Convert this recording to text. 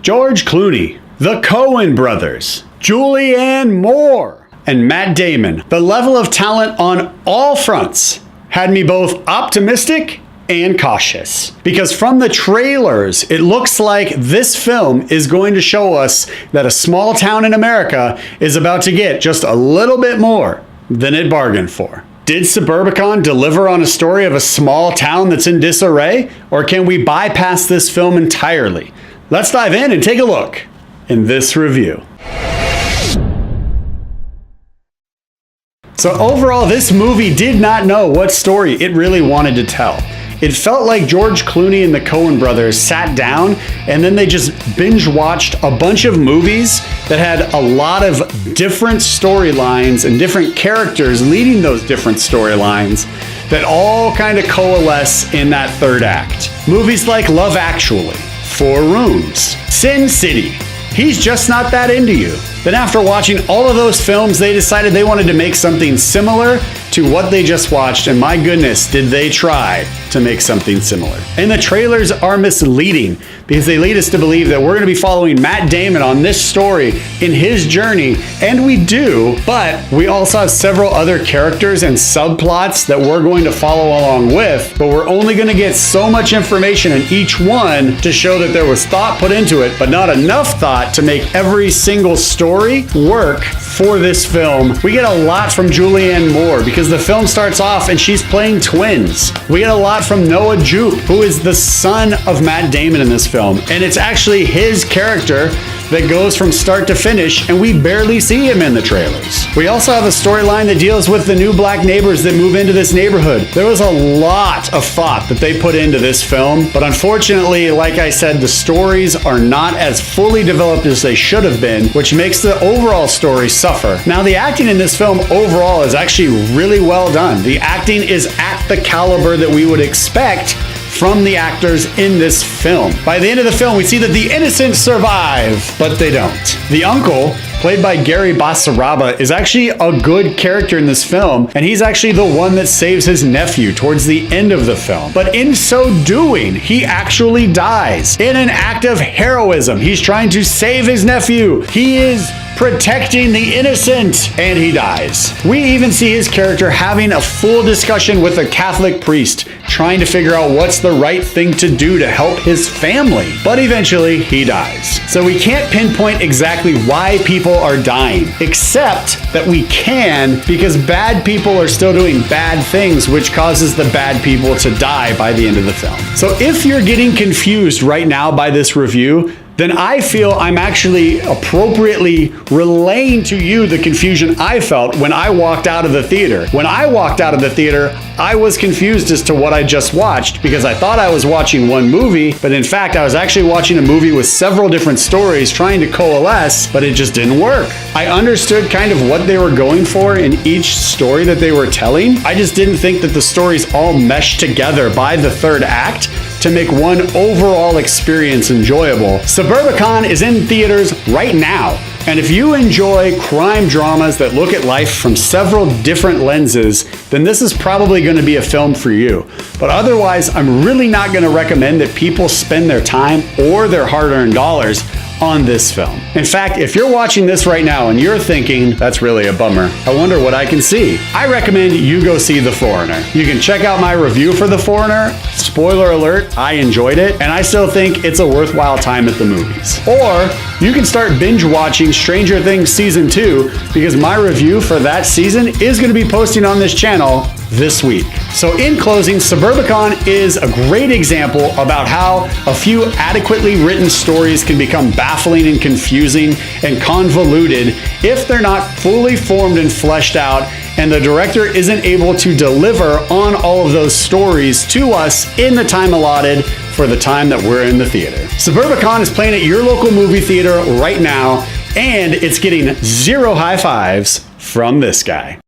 George Clooney, the Coen Brothers, Julianne Moore, and Matt Damon. The level of talent on all fronts had me both optimistic and cautious. Because from the trailers, it looks like this film is going to show us that a small town in America is about to get just a little bit more than it bargained for. Did Suburbicon deliver on a story of a small town that's in disarray? Or can we bypass this film entirely? Let's dive in and take a look in this review. So overall, this movie did not know what story it really wanted to tell. It felt like George Clooney and the Coen Brothers sat down and then they just binge watched a bunch of movies that had a lot of different storylines and different characters leading those different storylines that all kind of coalesce in that third act. Movies like Love Actually, Four Rooms, Sin City, He's Just Not That Into You. Then after watching all of those films, they decided they wanted to make something similar to what they just watched, and my goodness, did they try to make something similar. And the trailers are misleading because they lead us to believe that we're going to be following Matt Damon on this story in his journey, and we do, but we also have several other characters and subplots that we're going to follow along with, but we're only going to get so much information in each one to show that there was thought put into it, but not enough thought to make every single story work for this film. We get a lot from Julianne Moore because the film starts off and she's playing twins. We get a lot from Noah Jupe, who is the son of Matt Damon in this film, and it's actually his character that goes from start to finish, and we barely see him in the trailers. We also have a storyline that deals with the new black neighbors that move into this neighborhood. There was a lot of thought that they put into this film, but unfortunately, like I said, the stories are not as fully developed as they should have been, which makes the overall story suffer. Now, the acting in this film overall is actually really well done. The acting is at the caliber that we would expect from the actors in this film. By the end of the film, we see that the innocent survive, but they don't. The uncle, played by Gary Basaraba, is actually a good character in this film, and he's actually the one that saves his nephew towards the end of the film. But in so doing, he actually dies in an act of heroism. He's trying to save his nephew. He is protecting the innocent, and he dies. We even see his character having a full discussion with a Catholic priest, trying to figure out what's the right thing to do to help his family. But eventually, he dies. So we can't pinpoint exactly why people are dying, except that we can because bad people are still doing bad things, which causes the bad people to die by the end of the film. So if you're getting confused right now by this review, then I feel I'm actually appropriately relaying to you the confusion I felt when I walked out of the theater. When I walked out of the theater, I was confused as to what I just watched because I thought I was watching one movie, but in fact, I was actually watching a movie with several different stories trying to coalesce, but it just didn't work. I understood kind of what they were going for in each story that they were telling. I just didn't think that the stories all meshed together by the third act to make one overall experience enjoyable. Suburbicon is in theaters right now, and if you enjoy crime dramas that look at life from several different lenses, then this is probably going to be a film for you. But otherwise, I'm really not going to recommend that people spend their time or their hard-earned dollars on this film. In fact, if you're watching this right now and you're thinking, that's really a bummer, I wonder what I can see, I recommend you go see The Foreigner. You can check out my review for The Foreigner. Spoiler alert, I enjoyed it, and I still think it's a worthwhile time at the movies. Or you can start binge watching Stranger Things Season 2 because my review for that season is going to be posting on this channel this week. So in closing, Suburbicon is a great example about how a few adequately written stories can become baffling and confusing and convoluted if they're not fully formed and fleshed out, and the director isn't able to deliver on all of those stories to us in the time allotted for the time that we're in the theater. Suburbicon is playing at your local movie theater right now, and it's getting 0 high fives from this guy.